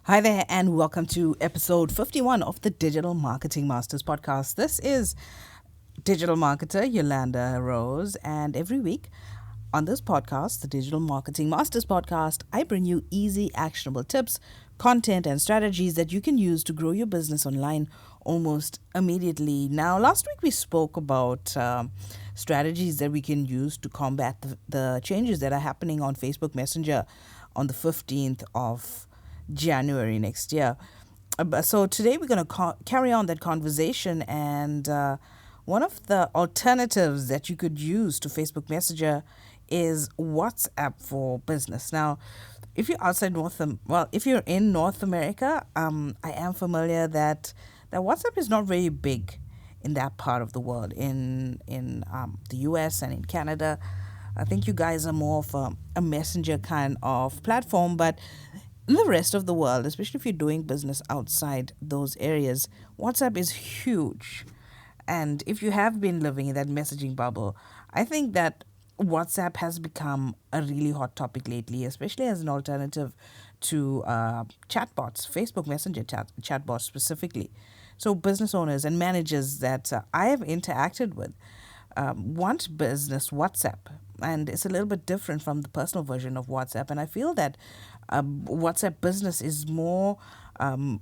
Hi there, and welcome to episode 51 of the Digital Marketing Masters podcast. This is digital marketer Yolanda Rose, and every week on this podcast, the Digital Marketing Masters podcast, I bring you easy, actionable tips, content, and strategies that you can use to grow your business online almost immediately. Now, last week we spoke about strategies that we can use to combat the changes that are happening on Facebook Messenger on the 15th of January next year. So today we're going to carry on that conversation, and one of the alternatives that you could use to Facebook Messenger is WhatsApp for Business. Now, if you're outside if you're in North America, I am familiar that WhatsApp is not very big in that part of the world. In the US and in Canada, I think you guys are more of a messenger kind of platform, but in the rest of the world, especially if you're doing business outside those areas, WhatsApp is huge. And if you have been living in that messaging bubble, I think that WhatsApp has become a really hot topic lately, especially as an alternative to chatbots, Facebook Messenger chatbots specifically. So, business owners and managers that I have interacted with want business WhatsApp, and it's a little bit different from the personal version of WhatsApp. And I feel that WhatsApp Business is more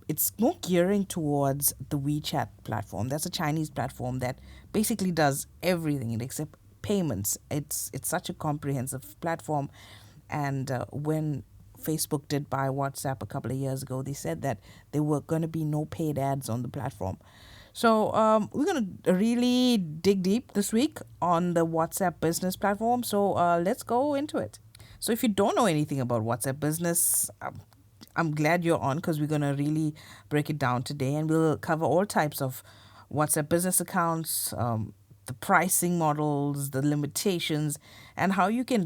it's more gearing towards the WeChat platform. That's a Chinese platform that basically does everything except payments. It's such a comprehensive platform, and when Facebook did buy WhatsApp a couple of years ago, they said that there were going to be no paid ads on the platform. So we're going to really dig deep this week on the WhatsApp Business platform. So let's go into it. So if you don't know anything about WhatsApp Business, I'm glad you're on, because we're going to really break it down today, and we'll cover all types of WhatsApp Business accounts, the pricing models, the limitations, and how you can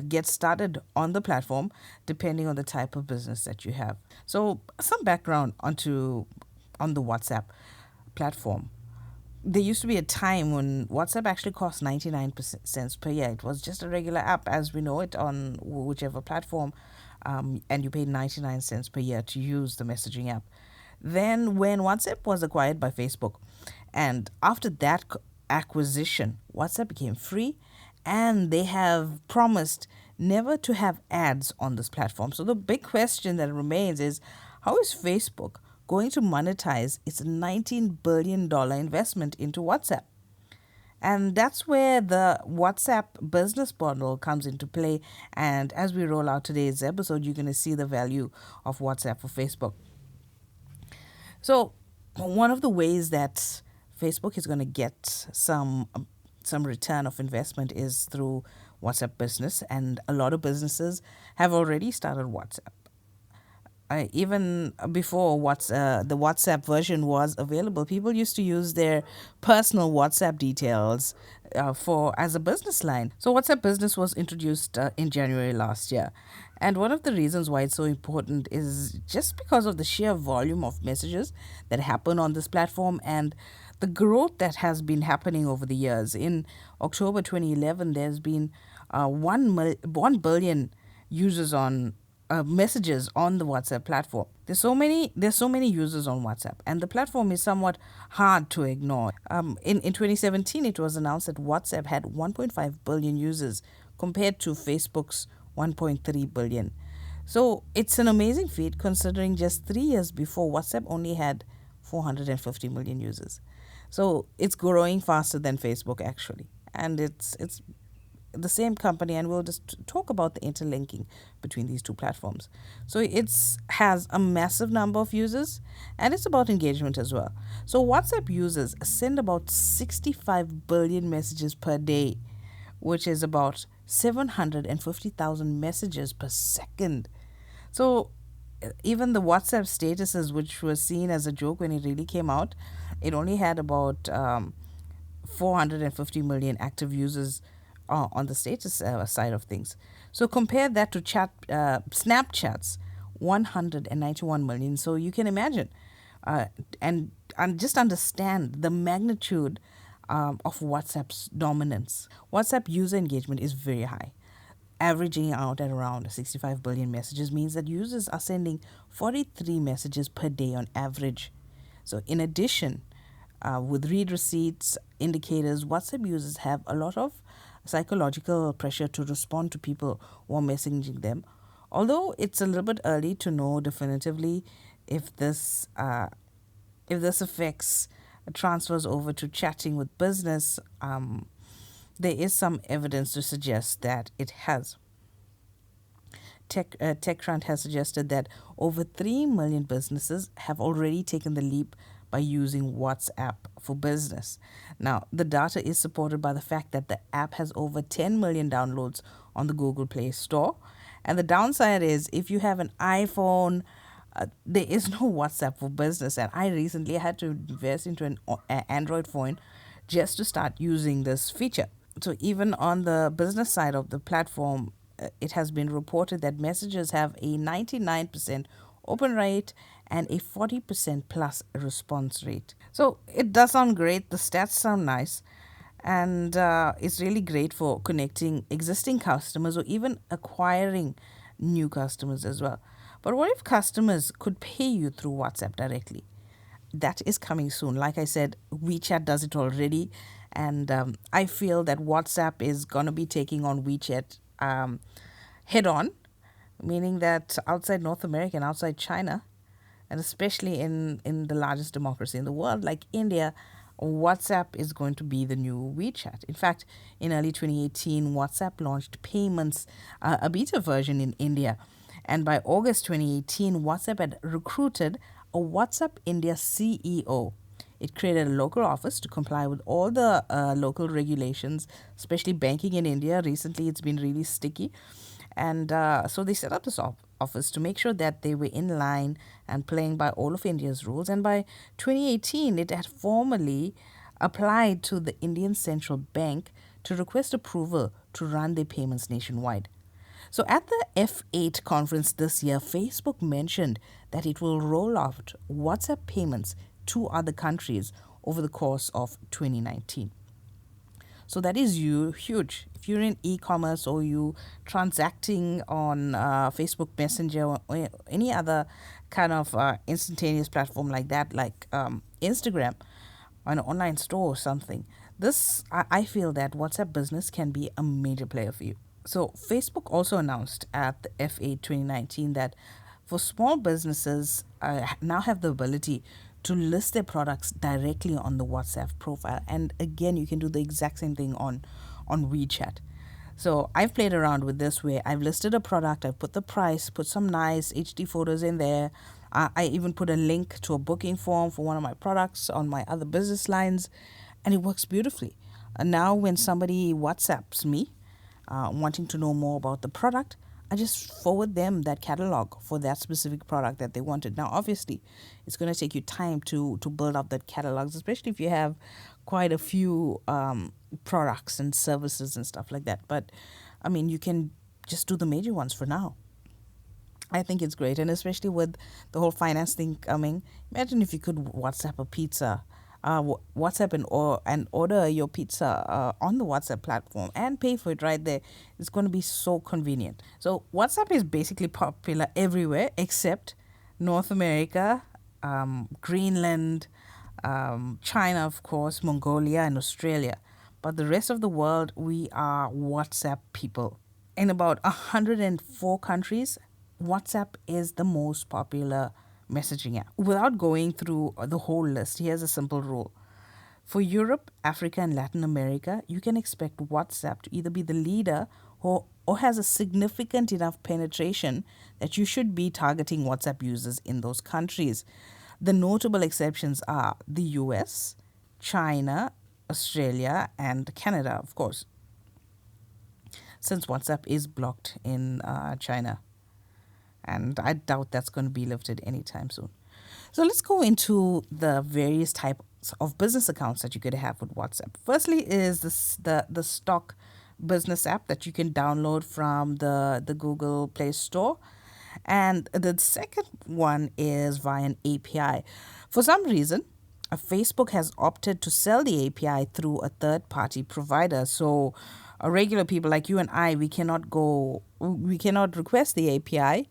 get started on the platform depending on the type of business that you have. So some background on the WhatsApp platform. There used to be a time when WhatsApp actually cost 99 cents per year. It was just a regular app as we know it on whichever platform, and you paid 99 cents per year to use the messaging app. Then, when WhatsApp was acquired by Facebook, and after that acquisition, WhatsApp became free, and they have promised never to have ads on this platform. So, the big question that remains is, how is Facebook going to monetize its $19 billion investment into WhatsApp? And that's where the WhatsApp business model comes into play. And as we roll out today's episode, you're going to see the value of WhatsApp for Facebook. So, one of the ways that Facebook is going to get some return of investment is through WhatsApp Business, and a lot of businesses have already started WhatsApp. Even before the WhatsApp version was available, people used to use their personal WhatsApp details for as a business line. So WhatsApp Business was introduced in January last year, and one of the reasons why it's so important is just because of the sheer volume of messages that happen on this platform and the growth that has been happening over the years. In October 2011, there's been 1 billion users on messages on the WhatsApp platform. There's so many users on WhatsApp, and the platform is somewhat hard to ignore. In 2017, it was announced that WhatsApp had 1.5 billion users compared to Facebook's 1.3 billion. So it's an amazing feat considering just 3 years before, WhatsApp only had 450 million users. So it's growing faster than Facebook actually, and it's the same company, and we'll just talk about the interlinking between these two platforms. So it's has a massive number of users, and it's about engagement as well. So WhatsApp users send about 65 billion messages per day, which is about 750,000 messages per second. So even the WhatsApp statuses, which was seen as a joke when it really came out, it only had about 450 million active users on the status side of things. So compare that to Snapchat's 191 million. So you can imagine and just understand the magnitude of WhatsApp's dominance. WhatsApp user engagement is very high, averaging out at around 65 billion messages means that users are sending 43 messages per day on average. So, in addition, with read receipts, indicators, WhatsApp users have a lot of psychological pressure to respond to people who are messaging them. Although it's a little bit early to know definitively if this affects transfers over to chatting with business, there is some evidence to suggest that it has. TechCrunch has suggested that over 3 million businesses have already taken the leap by using WhatsApp for business. Now, the data is supported by the fact that the app has over 10 million downloads on the Google Play Store. And the downside is if you have an iPhone, there is no WhatsApp for business. And I recently had to invest into an Android phone just to start using this feature. So even on the business side of the platform, it has been reported that messages have a 99% open rate and a 40% plus response rate. So it does sound great. The stats sound nice. And it's really great for connecting existing customers or even acquiring new customers as well. But what if customers could pay you through WhatsApp directly? That is coming soon. Like I said, WeChat does it already. And I feel that WhatsApp is going to be taking on WeChat head on, meaning that outside North America and outside China, and especially in the largest democracy in the world, like India, WhatsApp is going to be the new WeChat. In fact, in early 2018, WhatsApp launched payments, a beta version in India. And by August 2018, WhatsApp had recruited a WhatsApp India CEO. It created a local office to comply with all the local regulations, especially banking in India. Recently, it's been really sticky. And so they set up this office to make sure that they were in line and playing by all of India's rules. And by 2018, it had formally applied to the Indian Central Bank to request approval to run their payments nationwide. So at the F8 conference this year, Facebook mentioned that it will roll out WhatsApp payments to other countries over the course of 2019. So that is huge. If you're in e-commerce or you transacting on Facebook Messenger or any other kind of instantaneous platform like that, like Instagram, or an online store or something, I feel that WhatsApp Business can be a major player for you. So Facebook also announced at the F8 2019 that for small businesses now have the ability to list their products directly on the WhatsApp profile. And again, you can do the exact same thing on WeChat. So I've played around with this where I've listed a product, I've put the price, put some nice HD photos in there. I even put a link to a booking form for one of my products on my other business lines, and it works beautifully. And now when somebody WhatsApps me wanting to know more about the product, I just forward them that catalog for that specific product that they wanted. Now, obviously, it's going to take you time to build up that catalogs, especially if you have quite a few products and services and stuff like that. But, I mean, you can just do the major ones for now. I think it's great. And especially with the whole finance thing coming, imagine if you could WhatsApp a pizza. WhatsApp and order your pizza on the WhatsApp platform and pay for it right there. It's going to be so convenient. So WhatsApp is basically popular everywhere except North America, Greenland, China, of course, Mongolia, and Australia. But the rest of the world, we are WhatsApp people. In about 104 countries, WhatsApp is the most popular messaging app. Without going through the whole list, here's a simple rule. For Europe, Africa, and Latin America, you can expect WhatsApp to either be the leader or has a significant enough penetration that you should be targeting WhatsApp users in those countries. The notable exceptions are the US, China, Australia, and Canada, of course, since WhatsApp is blocked in China. And I doubt that's going to be lifted anytime soon. So let's go into the various types of business accounts that you could have with WhatsApp. Firstly is the stock business app that you can download from the Google Play Store. And the second one is via an API. For some reason, Facebook has opted to sell the API through a third-party provider. So regular people like you and I, we cannot request the API.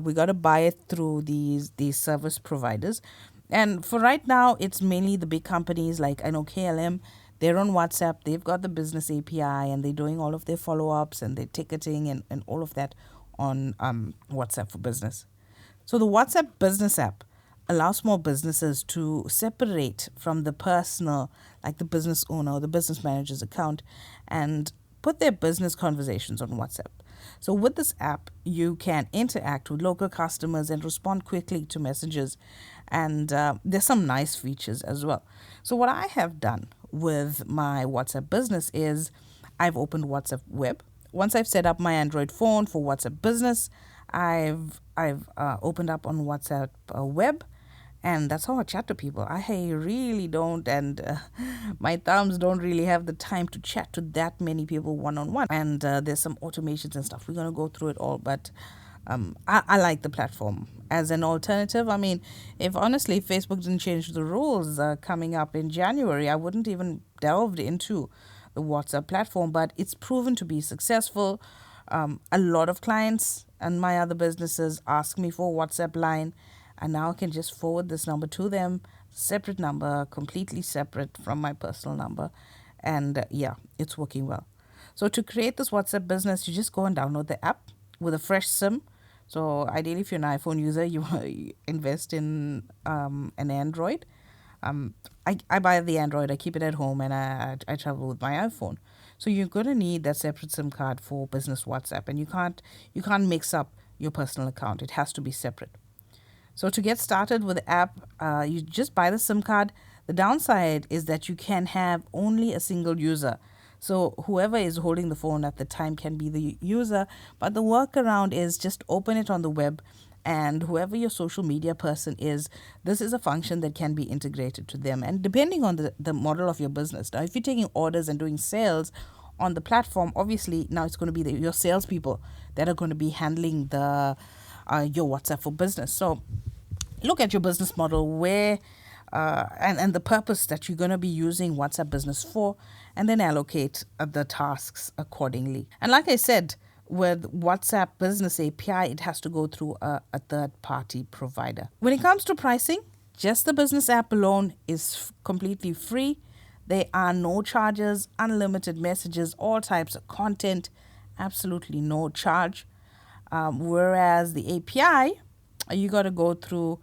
We got to buy it through these service providers. And for right now, it's mainly the big companies like I know KLM. They're on WhatsApp. They've got the business API and they're doing all of their follow ups and their ticketing and all of that on WhatsApp for Business. So the WhatsApp Business app allows small businesses to separate from the personal, like the business owner or the business manager's account, and put their business conversations on WhatsApp. So with this app, you can interact with local customers and respond quickly to messages. And there's some nice features as well. So what I have done with my WhatsApp Business is I've opened WhatsApp Web. Once I've set up my Android phone for WhatsApp Business, I've opened up on WhatsApp Web, and that's how I chat to people. I really don't, and my thumbs don't really have the time to chat to that many people one on one. And there's some automations and stuff. We're gonna go through it all, but I like the platform as an alternative. I mean, if honestly Facebook didn't change the rules coming up in January, I wouldn't even delved into the WhatsApp platform. But it's proven to be successful. A lot of clients and my other businesses ask me for a WhatsApp line, and now I can just forward this number to them, separate number, completely separate from my personal number. And yeah, it's working well. So to create this WhatsApp Business, you just go and download the app with a fresh SIM. So ideally, if you're an iPhone user, you invest in an Android. I buy the Android, I keep it at home, and I travel with my iPhone. So you're gonna need that separate SIM card for business WhatsApp, and you can't mix up your personal account. It has to be separate. So to get started with the app, you just buy the SIM card. The downside is that you can have only a single user. So whoever is holding the phone at the time can be the user, but the workaround is just open it on the web, and whoever your social media person is, this is a function that can be integrated to them. And depending on the model of your business. Now, if you're taking orders and doing sales on the platform, obviously now it's going to be your salespeople that are going to be handling your WhatsApp for Business. So look at your business model where and the purpose that you're going to be using WhatsApp Business for, and then allocate the tasks accordingly. And like I said, with WhatsApp Business API, it has to go through a third-party provider. When it comes to pricing, just the business app alone is completely free. There are no charges, unlimited messages, all types of content, absolutely no charge. Whereas the API, you got to go through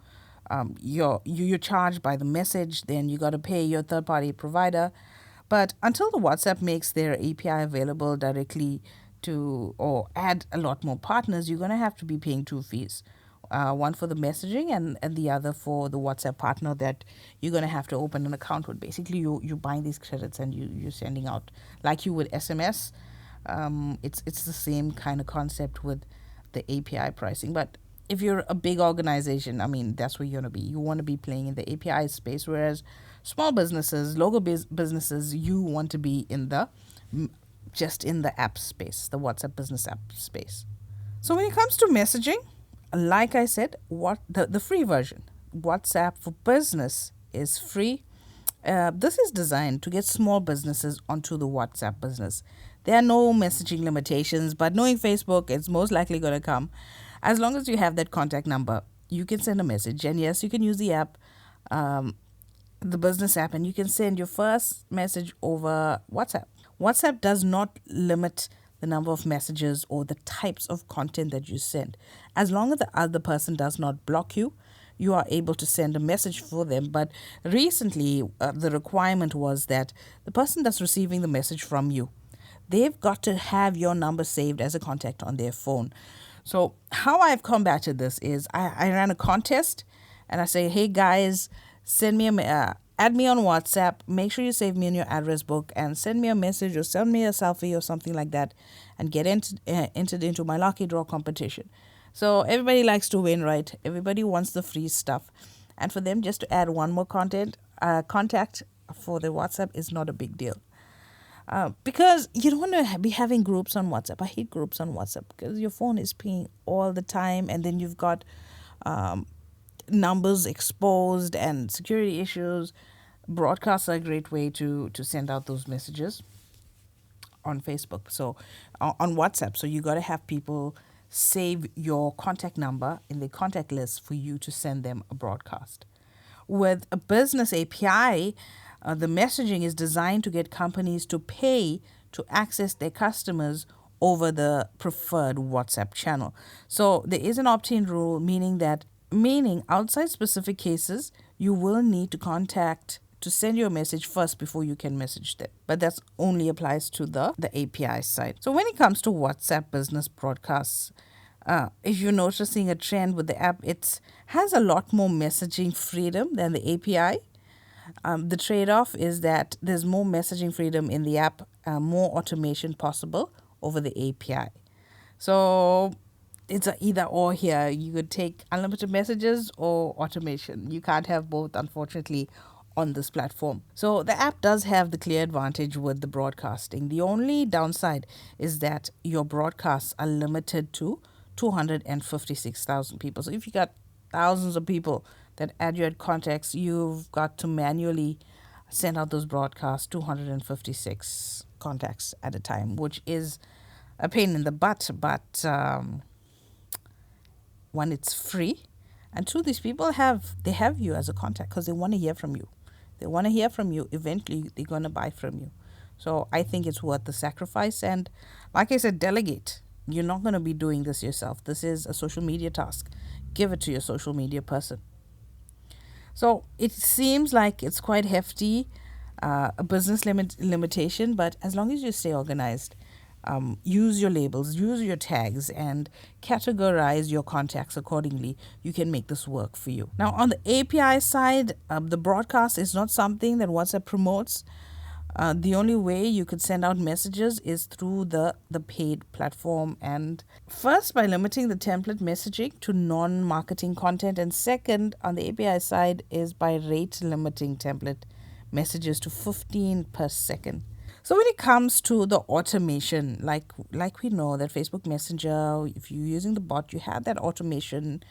you're charged by the message, then you got to pay your third party provider. But until the WhatsApp makes their API available directly to or add a lot more partners, you're going to have to be paying two fees. One for the messaging and the other for the WhatsApp partner that you're going to have to open an account with. Basically, you're buying these credits and you're sending out like you would SMS. It's the same kind of concept with the API pricing. But if you're a big organization, I mean, that's where you're going to be. You want to be playing in the API space, whereas small businesses, local businesses, you want to be in just in the app space, the WhatsApp Business app space. So when it comes to messaging, like I said, the free version, WhatsApp for Business, is free. This is designed to get small businesses onto the WhatsApp Business. There are no messaging limitations, but knowing Facebook, it's most likely going to come. As long as you have that contact number, you can send a message. And yes, you can use the app, the business app, and you can send your first message over WhatsApp. WhatsApp does not limit the number of messages or the types of content that you send. As long as the other person does not block you, you are able to send a message for them. But recently, the requirement was that the person that's receiving the message from you, they've got to have your number saved as a contact on their phone. So how I've combated this is I ran a contest and I say, hey guys, send me add me on WhatsApp, make sure you save me in your address book and send me a message or send me a selfie or something like that and get entered into my lucky draw competition. So everybody likes to win, right? Everybody wants the free stuff. And for them just to add one more contact for the WhatsApp is not a big deal. Because you don't want to be having groups on WhatsApp. I hate groups on WhatsApp because your phone is pinging all the time, and then you've got numbers exposed and security issues. Broadcasts are a great way to send out those messages. on Facebook. So on WhatsApp. So you got to have people save your contact number in the contact list for you to send them a broadcast. With a business API, the messaging is designed to get companies to pay to access their customers over the preferred WhatsApp channel. So there is an opt-in rule, meaning outside specific cases, you will need to send your message first before you can message them. But that only applies to the API side. So when it comes to WhatsApp business broadcasts, if you're noticing a trend with the app, it has a lot more messaging freedom than the API. The trade-off is that there's more messaging freedom in the app, more automation possible over the API. So it's a either or here. You could take unlimited messages or automation. You can't have both, unfortunately, on this platform. So the app does have the clear advantage with the broadcasting. The only downside is that your broadcasts are limited to 256,000 people. So if you got thousands of people that add your contacts, you've got to manually send out those broadcasts, 256 contacts at a time, which is a pain in the butt. But one, it's free, and two, these people have you as a contact because they want to hear from you. They want to hear from you. Eventually, they're going to buy from you. So I think it's worth the sacrifice. And like I said, delegate. You're not going to be doing this yourself. This is a social media task. Give it to your social media person. So it seems like it's quite hefty, a business limitation, but as long as you stay organized, use your labels, use your tags, and categorize your contacts accordingly, you can make this work for you. Now, on the API side, the broadcast is not something that WhatsApp promotes. The only way you could send out messages is through the paid platform, and first by limiting the template messaging to non-marketing content, and second on the API side is by rate limiting template messages to 15 per second. So when it comes to the automation, like we know that Facebook Messenger, if you're using the bot, you have that automation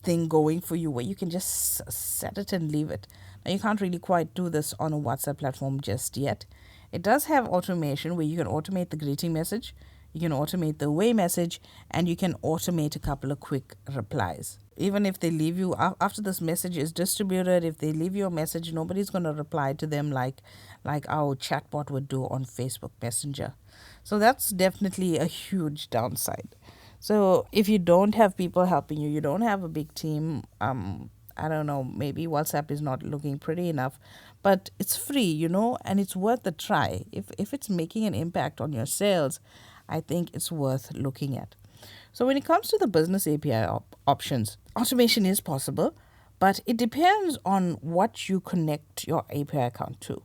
thing going for you where you can just set it and leave it. Now, you can't really quite do this on a WhatsApp platform just yet. It does have automation where you can automate the greeting message, you can automate the away message, and you can automate a couple of quick replies. Even if they leave you, after this message is distributed, if they leave you a message, nobody's going to reply to them like our chatbot would do on Facebook Messenger. So that's definitely a huge downside. So if you don't have people helping you, you don't have a big team, I don't know, maybe WhatsApp is not looking pretty enough, but it's free, and it's worth a try. If it's making an impact on your sales, I think it's worth looking at. So when it comes to the business API options, automation is possible, but it depends on what you connect your API account to.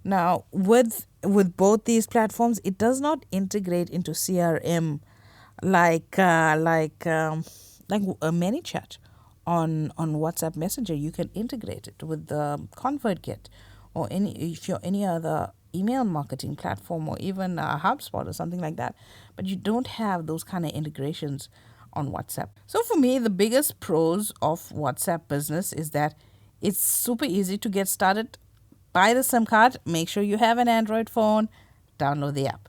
Now, with both these platforms, it does not integrate into CRM like ManyChat on WhatsApp Messenger. You can integrate it with the ConvertKit or any other email marketing platform, or even HubSpot or something like that. But you don't have those kind of integrations on WhatsApp. So for me, the biggest pros of WhatsApp Business is that it's super easy to get started. Buy the SIM card, make sure you have an Android phone, download the app.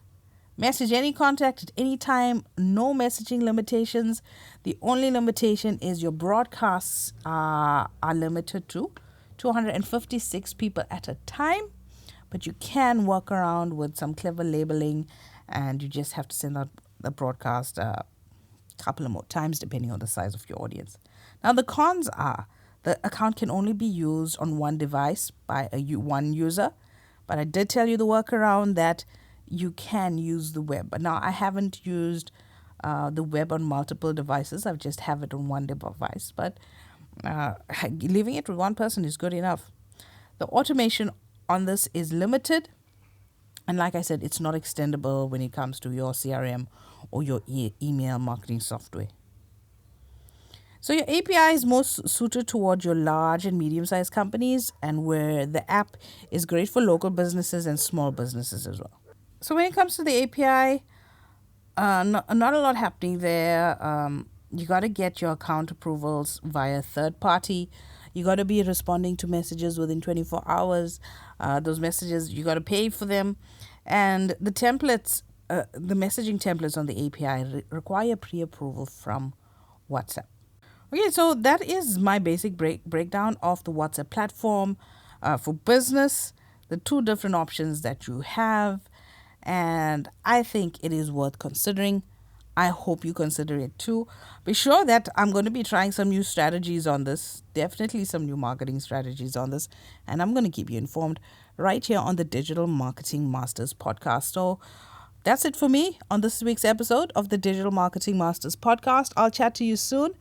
Message any contact at any time, no messaging limitations. The only limitation is your broadcasts are limited to 256 people at a time, but you can work around with some clever labeling, and you just have to send out the broadcast a couple of more times depending on the size of your audience. Now, the cons are the account can only be used on one device by one user, but I did tell you the workaround that you can use the web. But now I haven't used the web on multiple devices. I just have it on one device. But leaving it with one person is good enough. The automation on this is limited. And like I said, it's not extendable when it comes to your CRM or your email marketing software. So your API is most suited toward your large and medium-sized companies, and where the app is great for local businesses and small businesses as well. So when it comes to the API, not a lot happening there. You got to get your account approvals via third party. You got to be responding to messages within 24 hours. Those messages, you got to pay for them. And the templates, the messaging templates on the API require pre-approval from WhatsApp. Okay, so that is my basic breakdown of the WhatsApp platform for business, the two different options that you have, and I think it is worth considering. I hope you consider it too. Be sure that I'm going to be trying some new strategies on this, definitely some new marketing strategies on this, and I'm going to keep you informed right here on the Digital Marketing Masters podcast. So that's it for me on this week's episode of the Digital Marketing Masters podcast. I'll chat to you soon.